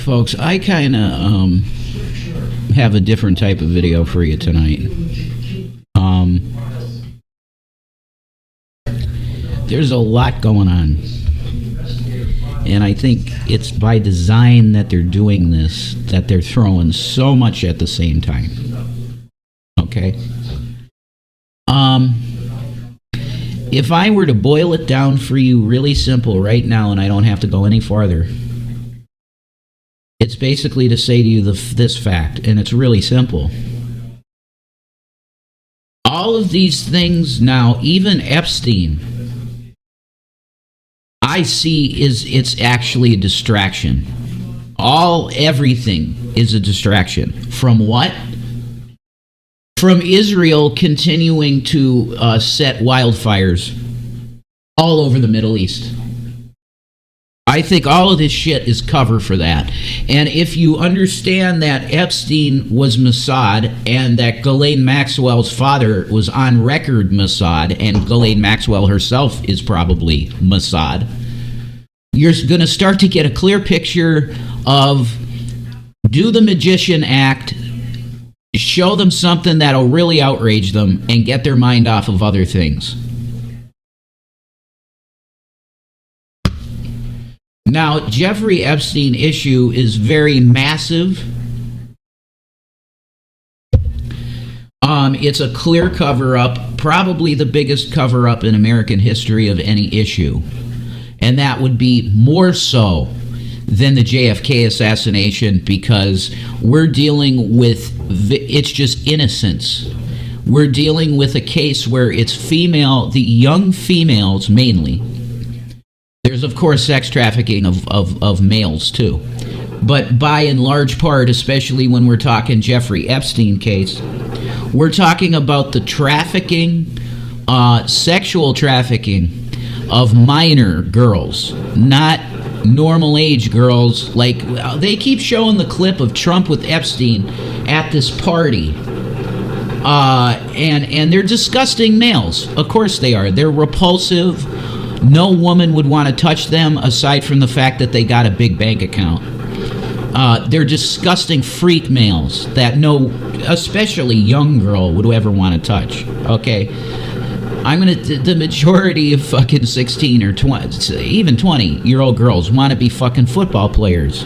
folks, I kind of have a different type of video for you tonight. There's a lot going on, and I think it's by design that they're doing this, that they're throwing so much at the same time. Okay? If I were to boil it down for you really simple right now, and I don't have to go any farther, it's basically to say to you this fact, and it's really simple. All of these things now, even Epstein, I see it's actually a distraction. Everything is a distraction. From what? From Israel continuing to set wildfires all over the Middle East. I think all of this shit is cover for that. And if you understand that Epstein was Mossad and that Ghislaine Maxwell's father was on record Mossad, and Ghislaine Maxwell herself is probably Mossad, you're going to start to get a clear picture of do the magician act, show them something that'll really outrage them and get their mind off of other things. Now, Jeffrey Epstein issue is very massive. It's a clear cover-up, probably the biggest cover-up in American history of any issue. And that would be more so than the JFK assassination, because we're dealing with, it's just innocence. We're dealing with a case where it's the young females mainly. There's, of course, sex trafficking of males, too. But by and large part, especially when we're talking Jeffrey Epstein case, we're talking about the trafficking, sexual trafficking of minor girls, not normal age girls. Like, they keep showing the clip of Trump with Epstein at this party. And they're disgusting males. Of course they are. They're repulsive. No woman would want to touch them aside from the fact that they got a big bank account. They're disgusting freak males that no, especially young girl, would ever want to touch. Okay? The majority of fucking 16 or 20, even 20-year-old girls want to be fucking football players.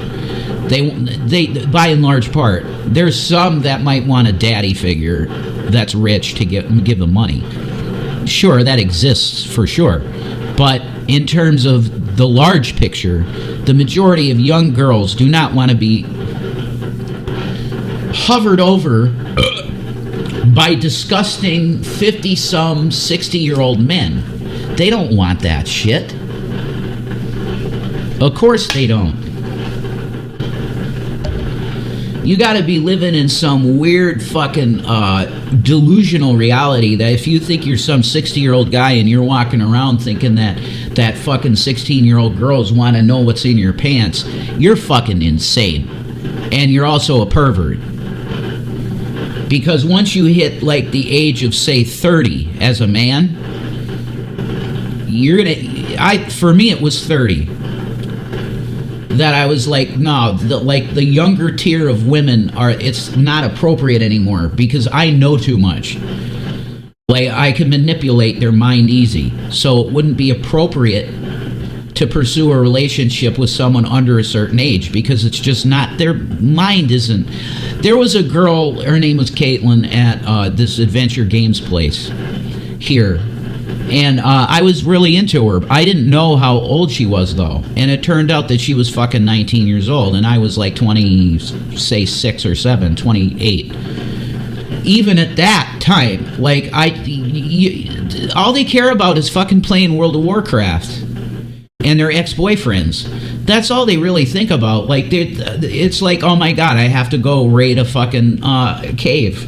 They, by and large part. There's some that might want a daddy figure that's rich to give them money. Sure, that exists for sure. But in terms of the large picture, the majority of young girls do not want to be hovered over by disgusting 50-some, 60-year-old men. They don't want that shit. Of course they don't. You gotta be living in some weird fucking delusional reality that if you think you're some 60-year-old guy and you're walking around thinking that fucking 16-year-old girls want to know what's in your pants, you're fucking insane. And you're also a pervert. Because once you hit like the age of, say, 30 as a man, for me it was 30. That I was like, no, the younger tier of women it's not appropriate anymore because I know too much. Like, I can manipulate their mind easy. So it wouldn't be appropriate to pursue a relationship with someone under a certain age because it's just not, their mind isn't. There was a girl, her name was Caitlin, at this adventure games place here. And I was really into her. I didn't know how old she was, though. And it turned out that she was fucking 19 years old. And I was like 20, say 6 or 7, 28. Even at that time, like, all they care about is fucking playing World of Warcraft. And their ex-boyfriends. That's all they really think about. Like, it's like, oh my god, I have to go raid a fucking cave.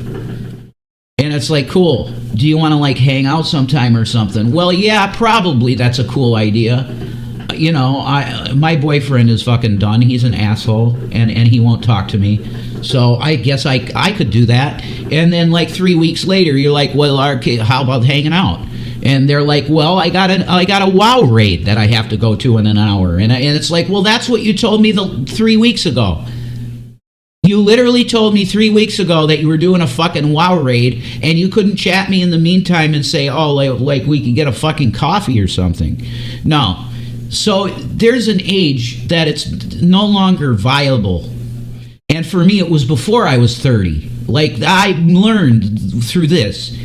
And it's like, cool. Do you want to, like, hang out sometime or something? Well, yeah, probably that's a cool idea. You know, my boyfriend is fucking done. He's an asshole, and he won't talk to me. So I guess I could do that. And then, like, 3 weeks later, you're like, well, how about hanging out? And they're like, well, I got a WoW raid that I have to go to in an hour. And it's like, well, that's what you told me 3 weeks ago. You literally told me 3 weeks ago that you were doing a fucking WoW raid, and you couldn't chat me in the meantime and say, oh, like we could get a fucking coffee or something. No. So there's an age that it's no longer viable. And for me, it was before I was 30. Like, I learned through this.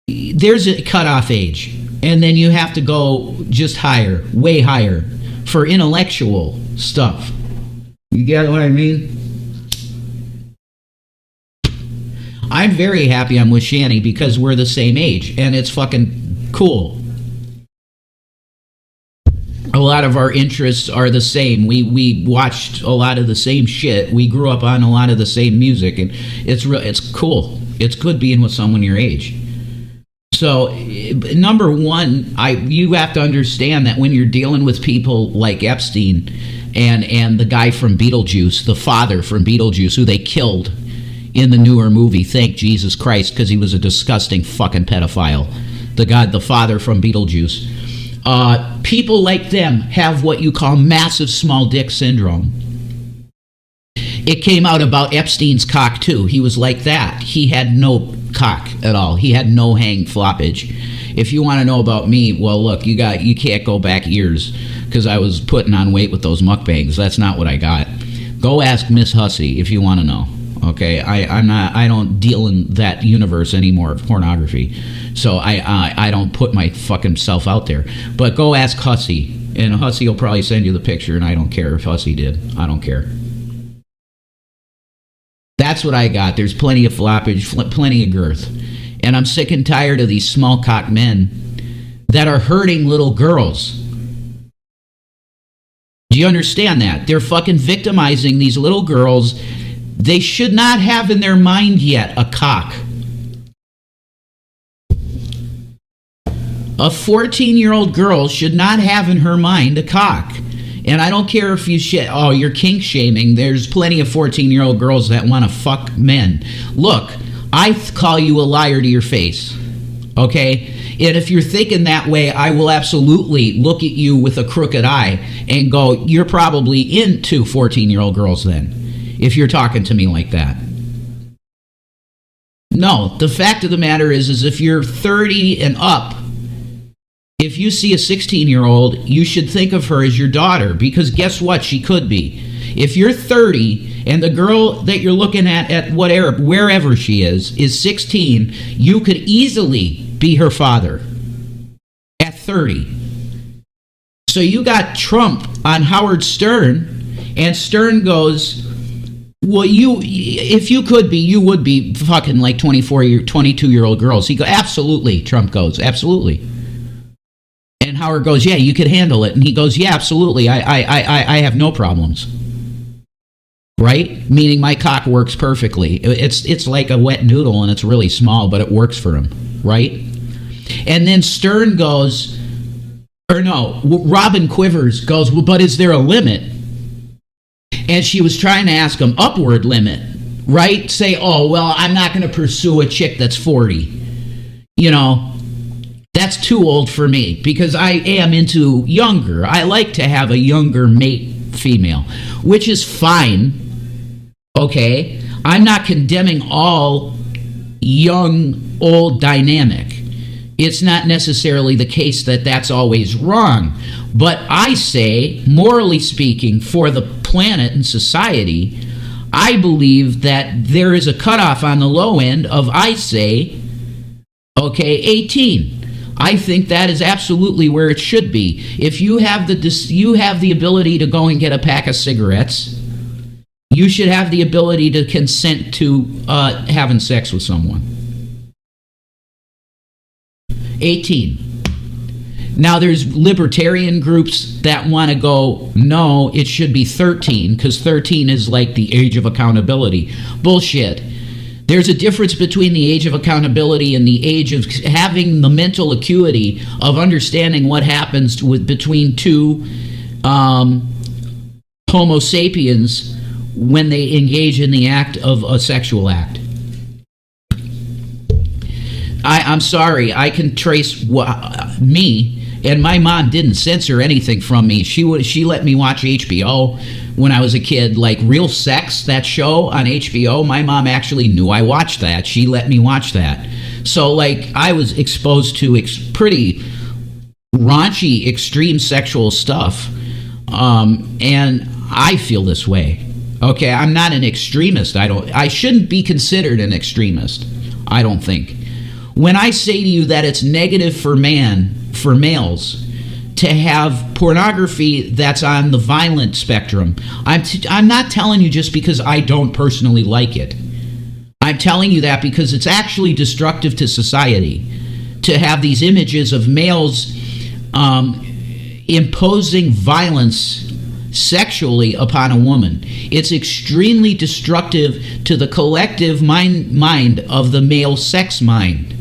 There's a cutoff age, and then you have to go just higher, way higher, for intellectual stuff. You get what I mean? I'm very happy I'm with Shanny because we're the same age, and it's fucking cool. A lot of our interests are the same. We watched a lot of the same shit. We grew up on a lot of the same music, and it's cool. It's good being with someone your age. So, number one, you have to understand that when you're dealing with people like Epstein and the guy from Beetlejuice, the father from Beetlejuice, who they killed in the newer movie, thank Jesus Christ, because he was a disgusting fucking pedophile. The father from Beetlejuice. People like them have what you call massive small dick syndrome. It came out about Epstein's cock, too. He was like that. He had no cock at all. He had no hang floppage. If you want to know about me, well, look, you can't go back years because I was putting on weight with those mukbangs. That's not what I got. Go ask Miss Hussey if you want to know. Okay, I don't deal in that universe anymore of pornography, so I don't put my fucking self out there. But go ask Hussey, and Hussey will probably send you the picture, and I don't care if Hussey did. I don't care. That's what I got. There's plenty of floppage, plenty of girth. And I'm sick and tired of these small cock men that are hurting little girls. Do you understand that? They're fucking victimizing these little girls. They should not have in their mind yet a cock. A 14-year-old girl should not have in her mind a cock. And I don't care if you're kink shaming. There's plenty of 14-year-old girls that want to fuck men. Look, I call you a liar to your face. Okay? And if you're thinking that way, I will absolutely look at you with a crooked eye and go, you're probably into 14-year-old girls then, if you're talking to me like that. No, the fact of the matter is if you're 30 and up, if you see a 16-year-old, you should think of her as your daughter, because guess what? She could be. If you're 30 and the girl that you're looking at wherever she is 16, you could easily be her father at 30. So you got Trump on Howard Stern, and Stern goes, well, if you could be, you would be fucking like 22-year-old girls. He goes, absolutely. Trump goes, absolutely. And Howard goes, yeah, you could handle it. And he goes, yeah, absolutely. I have no problems. Right? Meaning my cock works perfectly. It's like a wet noodle and it's really small, but it works for him. Right? And then Stern goes, or no, Robin Quivers goes, well, but is there a limit? And she was trying to ask him upward limit. Right? Say, oh, well, I'm not going to pursue a chick that's 40. You know, that's too old for me because I am into younger. I like to have a younger mate female, which is fine. Okay? I'm not condemning all young, old dynamic. It's not necessarily the case that that's always wrong. But I say, morally speaking, for the planet and society, I believe that there is a cutoff on the low end of, I say, okay, 18. I think that is absolutely where it should be. If you have the ability to go and get a pack of cigarettes, you should have the ability to consent to having sex with someone. 18. Now, there's libertarian groups that want to go, no, it should be 13, because 13 is like the age of accountability. Bullshit. There's a difference between the age of accountability and the age of having the mental acuity of understanding what happens between two Homo sapiens when they engage in the act of a sexual act. I'm sorry. I can trace me, and my mom didn't censor anything from me. She let me watch HBO when I was a kid, like Real Sex, that show on HBO. My mom actually knew I watched that. She let me watch that. So, like, I was exposed to pretty raunchy, extreme sexual stuff, and I feel this way. Okay, I'm not an extremist. I shouldn't be considered an extremist, I don't think. When I say to you that it's negative for males to have pornography that's on the violent spectrum, I'm not telling you just because I don't personally like it. I'm telling you that because it's actually destructive to society to have these images of males imposing violence sexually upon a woman. It's extremely destructive to the collective mind of the male sex mind,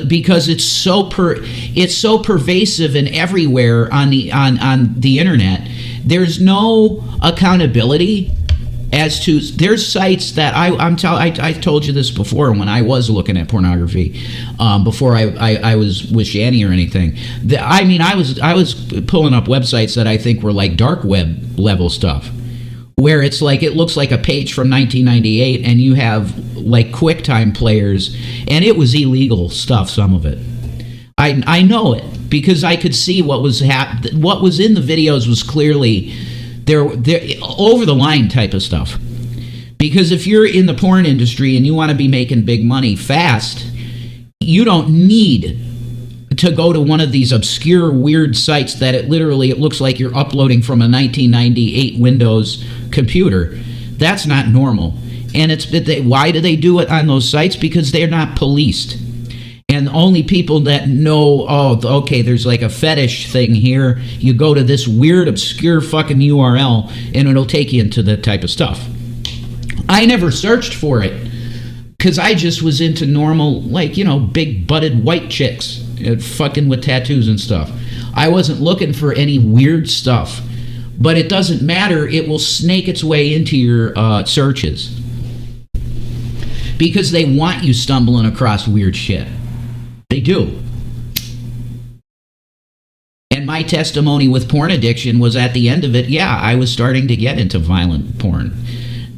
because it's so pervasive and everywhere on the internet. There's no accountability as to, there's sites that I told you this before when I was looking at pornography, before I was with Shanny or anything. I was pulling up websites that I think were like dark web level stuff, where it's like, it looks like a page from 1998 and you have like QuickTime players, and it was illegal stuff, some of it. I know it because I could see what was what was in the videos was clearly they're over the line type of stuff. Because if you're in the porn industry and you want to be making big money fast, you don't need to go to one of these obscure weird sites that it looks like you're uploading from a 1998 Windows computer. That's not normal. And why do they do it on those sites? Because they're not policed. And only people that know, okay, there's like a fetish thing here, you go to this weird, obscure fucking URL, and it'll take you into that type of stuff. I never searched for it, because I just was into normal, like, big-butted white chicks, fucking with tattoos and stuff. I wasn't looking for any weird stuff. But it doesn't matter, it will snake its way into your searches. Because they want you stumbling across weird shit. They do. And my testimony with porn addiction was, at the end of it, I was starting to get into violent porn.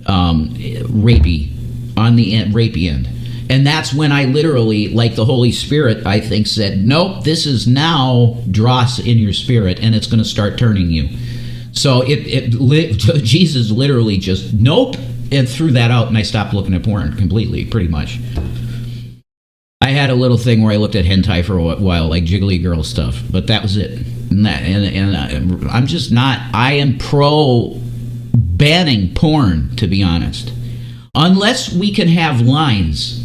Rapey. On the rapey end. And that's when I literally, like the Holy Spirit, I think, said, nope, this is now dross in your spirit, and it's going to start turning you. So Jesus literally just, nope, and threw that out, and I stopped looking at porn completely, pretty much. I had a little thing where I looked at hentai for a while, like jiggly girl stuff, but that was it. And I'm just not, I am pro banning porn, to be honest. Unless we can have lines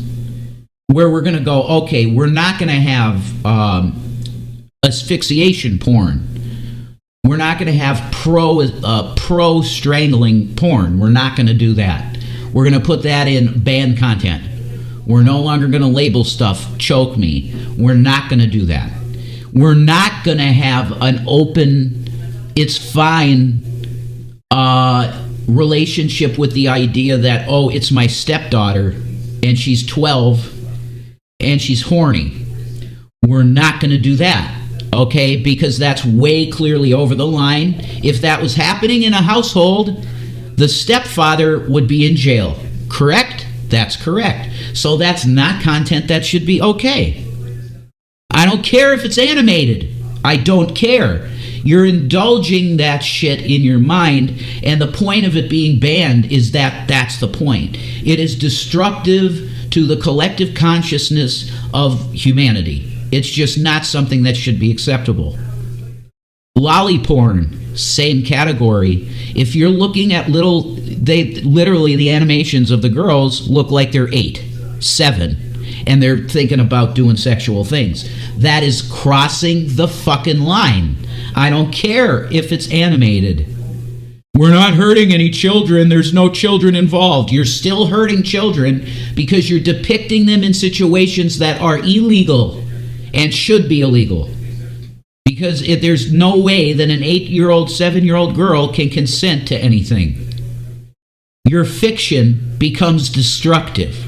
where we're going to go, okay, we're not going to have asphyxiation porn. We're not going to have pro strangling porn. We're not going to do that. We're going to put that in banned content. We're no longer going to label stuff choke me. We're not going to do that. We're not going to have an open, it's fine relationship with the idea that, it's my stepdaughter and she's 12 and she's horny. We're not going to do that. Okay, because that's way clearly over the line. If that was happening in a household, the stepfather would be in jail. Correct? That's correct. So that's not content that should be okay. I don't care if it's animated. I don't care. You're indulging that shit in your mind, and the point of it being banned is that's the point. It is destructive to the collective consciousnness of humanity. It's just not something that should be acceptable. Lolly porn, same category. If you're looking at the animations of the girls look like they're 8, 7, and they're thinking about doing sexual things. That is crossing the fucking line. I don't care if it's animated. We're not hurting any children. There's no children involved. You're still hurting children because you're depicting them in situations that are illegal and should be illegal. Because there's no way that an 8-year-old, 7-year-old girl can consent to anything. Your fiction becomes destructive.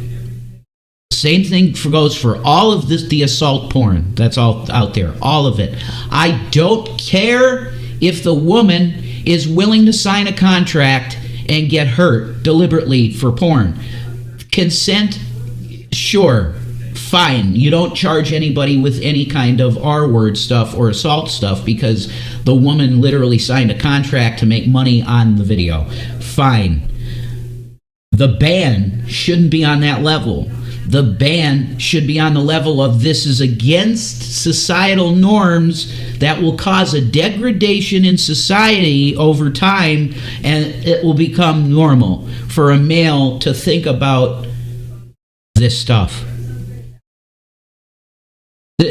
Same thing goes for all of this, the assault porn that's all out there, all of it. I don't care if the woman is willing to sign a contract and get hurt deliberately for porn. Consent, sure, fine. You don't charge anybody with any kind of R-word stuff or assault stuff because the woman literally signed a contract to make money on the video. Fine. The ban shouldn't be on that level. The ban should be on the level of this is against societal norms that will cause a degradation in society over time, and it will become normal for a male to think about this stuff.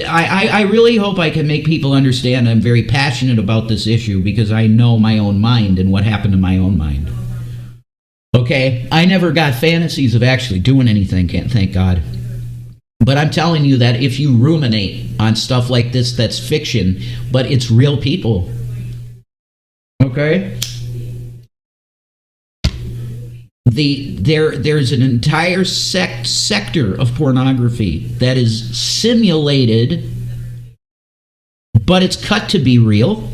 I really hope I can make people understand I'm very passionate about this issue because I know my own mind and what happened in my own mind. Okay, I never got fantasies of actually doing anything, thank God. But I'm telling you that if you ruminate on stuff like this that's fiction, but it's real people, okay? There's an entire sector of pornography that is simulated, but it's cut to be real.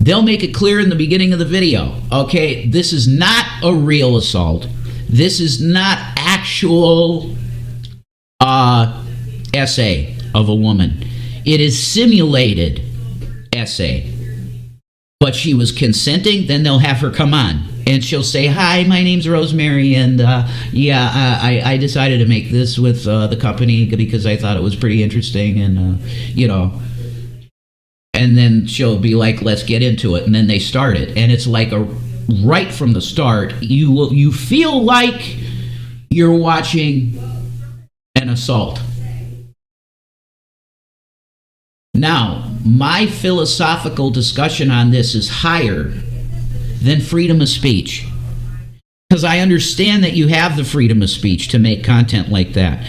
They'll make it clear in the beginning of the video, okay, this is not a real assault. This is not actual essay of a woman. It is simulated essay. But she was consenting, then they'll have her come on. And she'll say, hi, my name's Rosemary, and I decided to make this with the company because I thought it was pretty interesting, and, and then she'll be like, let's get into it, and then they start it. And it's like right from the start, you feel like you're watching an assault. Now, my philosophical discussion on this is higher than freedom of speech. Because I understand that you have the freedom of speech to make content like that.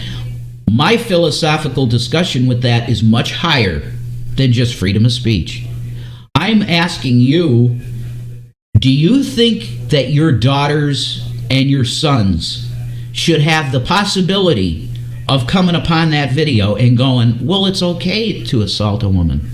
My philosophical discussion with that is much higher than just freedom of speech. I'm asking you, do you think that your daughters and your sons should have the possibility of coming upon that video and going, well, it's okay to assault a woman?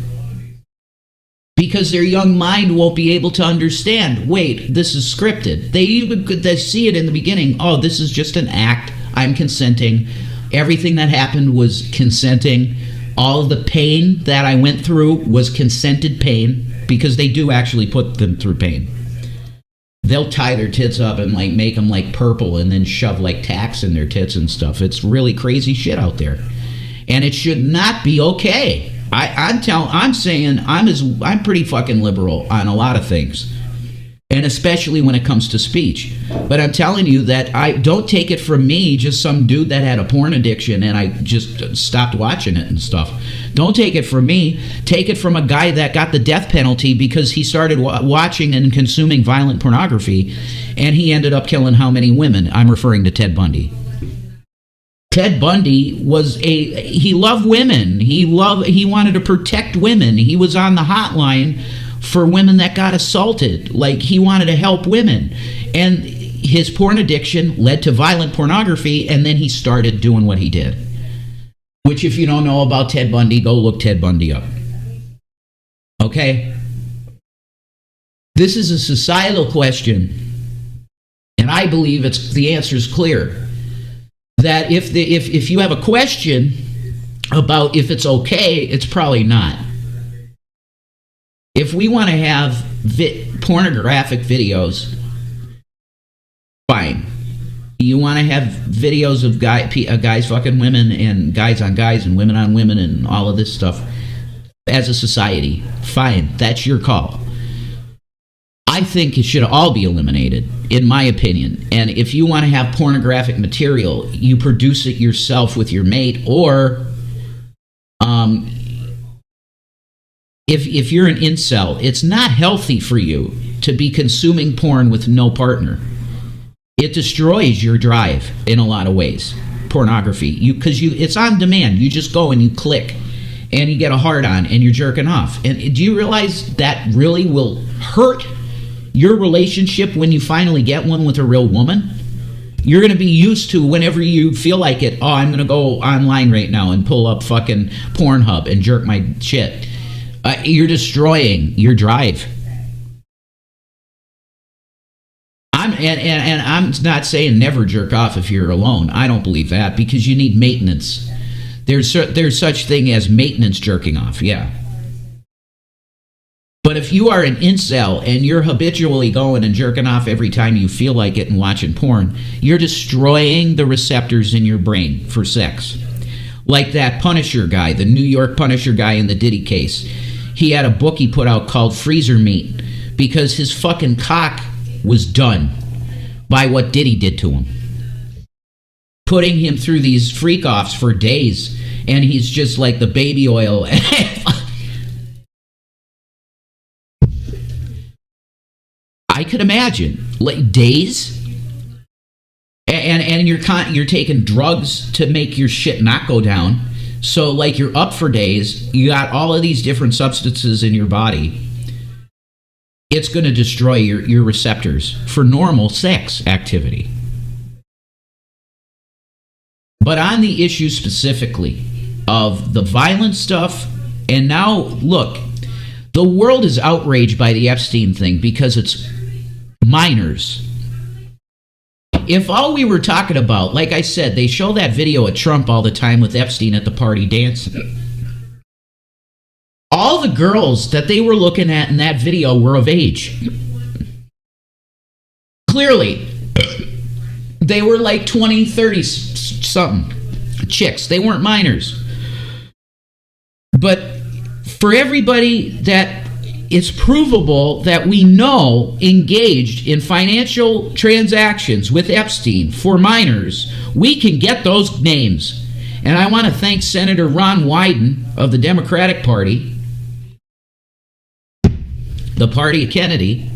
Because their young mind won't be able to understand, wait, this is scripted. They see it in the beginning, oh, this is just an act, I'm consenting. Everything that happened was consenting. All of the pain that I went through was consented pain, because they do actually put them through pain. They'll tie their tits up and like make them like purple and then shove like tacks in their tits and stuff. It's really crazy shit out there. And it should not be okay. I'm saying I'm pretty fucking liberal on a lot of things, and especially when it comes to speech. But I'm telling you that I don't take it from me, just some dude that had a porn addiction and I just stopped watching it and stuff. Don't take it from me. Take it from a guy that got the death penalty because he started watching and consuming violent pornography, and he ended up killing how many women? I'm referring to Ted Bundy. Ted Bundy he loved women. He wanted to protect women. He was on the hotline for women that got assaulted. Like, he wanted to help women. And his porn addiction led to violent pornography, and then he started doing what he did. Which, if you don't know about Ted Bundy, go look Ted Bundy up. Okay? This is a societal question, and I believe the answer is clear. That if you have a question about if it's okay, it's probably not. If we want to have pornographic videos, fine. You want to have videos of guys fucking women and guys on guys and women on women and all of this stuff as a society, fine. That's your call. I think it should all be eliminated, in my opinion. And if you want to have pornographic material, you produce it yourself with your mate, or if you're an incel, it's not healthy for you to be consuming porn with no partner. It destroys your drive in a lot of ways. Pornography, because it's on demand. You just go and you click, and you get a hard on, and you're jerking off. And do you realize that really will hurt your relationship when you finally get one with a real woman, you're going to be used to whenever you feel like it, oh, I'm going to go online right now and pull up fucking Pornhub and jerk my shit. You're destroying your drive. I'm not saying never jerk off if you're alone. I don't believe that, because you need maintenance. There's such thing as maintenance jerking off, yeah. But if you are an incel and you're habitually going and jerking off every time you feel like it and watching porn, you're destroying the receptors in your brain for sex. Like that Punisher guy, the New York Punisher guy in the Diddy case. He had a book he put out called Freezer Meat because his fucking cock was done by what Diddy did to him. Putting him through these freak-offs for days, and he's just like the baby oil. I could imagine, like, days, and you're taking drugs to make your shit not go down. So, like, you're up for days. You got all of these different substances in your body. It's going to destroy your receptors for normal sex activity. But on the issue specifically of the violent stuff, and now, look, the world is outraged by the Epstein thing because it's minors. If all we were talking about, like I said, they show that video of Trump all the time with Epstein at the party dancing. All the girls that they were looking at in that video were of age. Clearly, they were like 20, 30 something chicks. They weren't minors. But for everybody that it's provable that we know engaged in financial transactions with Epstein for minors, we can get those names. And I want to thank Senator Ron Wyden of the Democratic Party, the party of Kennedy.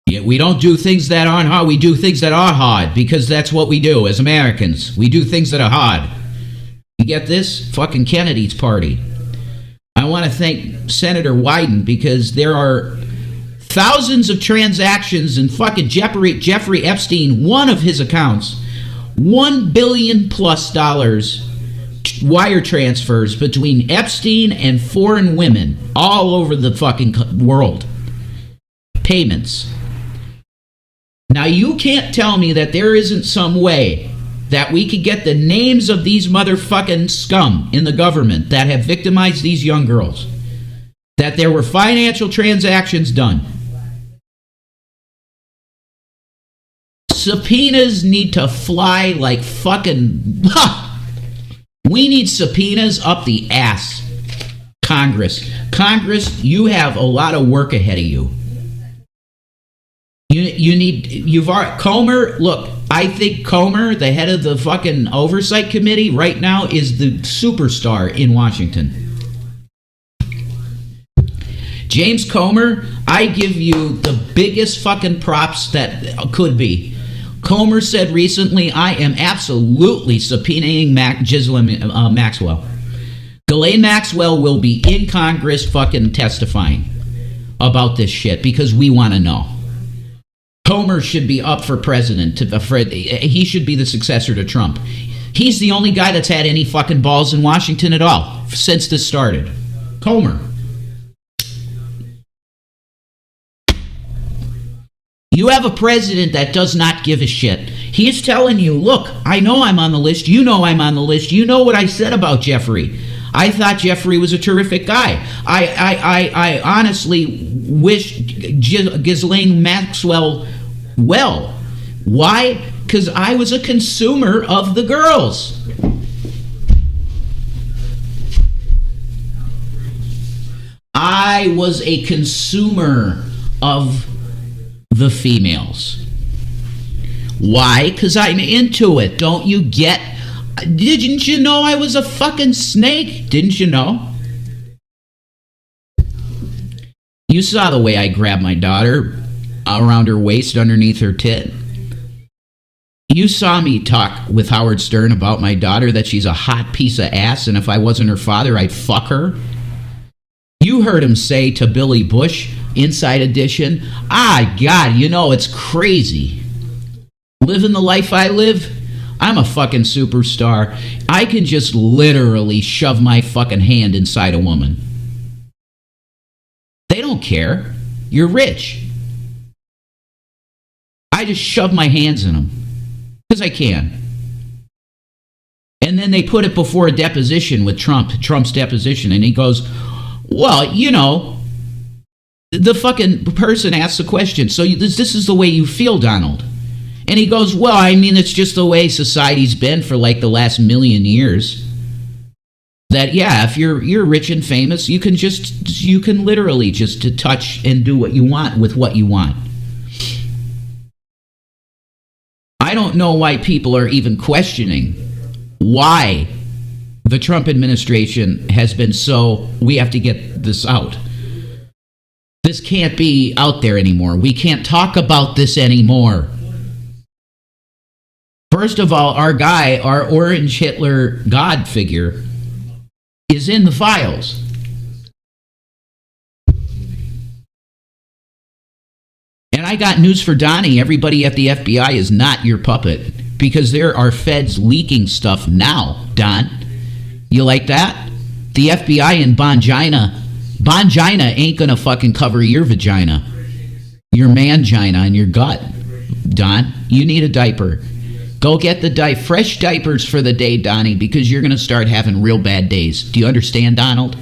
Yeah, we don't do things that aren't hard. We do things that are hard because that's what we do as Americans. We do things that are hard. You get this? Fucking Kennedy's party. I want to thank Senator Wyden because there are thousands of transactions in fucking Jeffrey Epstein, one of his accounts, $1 billion plus wire transfers between Epstein and foreign women all over the fucking world. Payments. Now you can't tell me that there isn't some way that we could get the names of these motherfucking scum in the government that have victimized these young girls. That there were financial transactions done. Subpoenas need to fly like fucking... We need subpoenas up the ass. Congress, you have a lot of work ahead of you. Comer, look, I think Comer, the head of the fucking oversight committee right now, is the superstar in Washington. James Comer, I give you the biggest fucking props that could be. Comer said recently, I am absolutely subpoenaing Ghislaine Maxwell. Ghislaine Maxwell will be in Congress fucking testifying about this shit because we want to know. Comer should be up for president. He should be the successor to Trump. He's the only guy that's had any fucking balls in Washington at all since this started. Comer. You have a president that does not give a shit. He's telling you, look, I know I'm on the list. You know I'm on the list. You know what I said about Jeffrey. I thought Jeffrey was a terrific guy. I honestly wish Ghislaine Maxwell well. Why? Because I was a consumer of the girls. I was a consumer of the females. Why? Because I'm into it. Don't you get? Didn't you know I was a fucking snake? Didn't you know? You saw the way I grabbed my daughter around her waist underneath her tit. You saw me talk with Howard Stern about my daughter, that she's a hot piece of ass, and if I wasn't her father, I'd fuck her. You heard him say to Billy Bush, Inside Edition. Ah, God, you know, it's crazy. Living the life I live, I'm a fucking superstar. I can just literally shove my fucking hand inside a woman. They don't care. You're rich. I just shove my hands in them. Because I can. And then they put it before a deposition with Trump's deposition, and he goes, well, you know, the fucking person asks the question, so this is the way you feel, Donald? And he goes, well, I mean, it's just the way society's been for like the last million years. That, yeah, if you're rich and famous, you can literally just touch and do what you want with what you want. I don't know why people are even questioning why the Trump administration has been so, we have to get this out. This can't be out there anymore. We can't talk about this anymore. First of all, our guy, our orange Hitler God figure, is in the files. And I got news for Donnie. Everybody at the FBI is not your puppet, because there are feds leaking stuff now, Don. You like that? The FBI in Bongina ain't gonna fucking cover your vagina, your mangina, and your gut. Don, you need a diaper. Go get the fresh diapers for the day, Donnie, because you're gonna start having real bad days. Do you understand, Donald?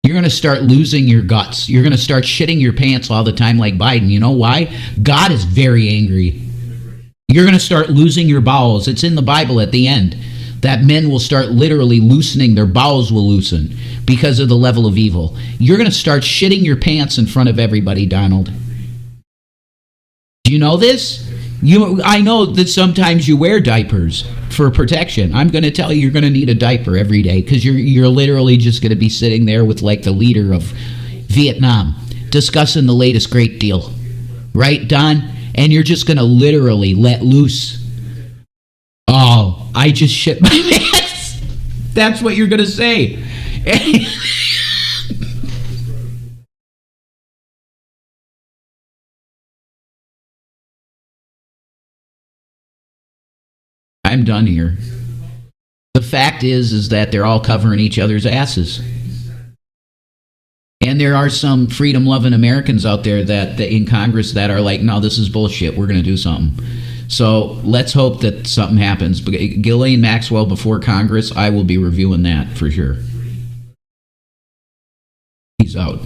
You're gonna start losing your guts. You're gonna start shitting your pants all the time like Biden. You know why? God is very angry. You're gonna start losing your bowels. It's in the Bible at the end that men will start literally loosening, their bowels will loosen because of the level of evil. You're going to start shitting your pants in front of everybody, Donald. Do you know this? I know that sometimes you wear diapers for protection. I'm going to tell you, you're going to need a diaper every day, because you're literally just going to be sitting there with like the leader of Vietnam discussing the latest great deal. Right, Don? And you're just going to literally let loose. Oh, I just shit my pants. That's what you're going to say. I'm done here. The fact is that they're all covering each other's asses. And there are some freedom-loving Americans out there that in Congress that are like, no, this is bullshit. We're going to do something. So let's hope that something happens. But Ghislaine Maxwell before Congress, I will be reviewing that for sure. Peace out.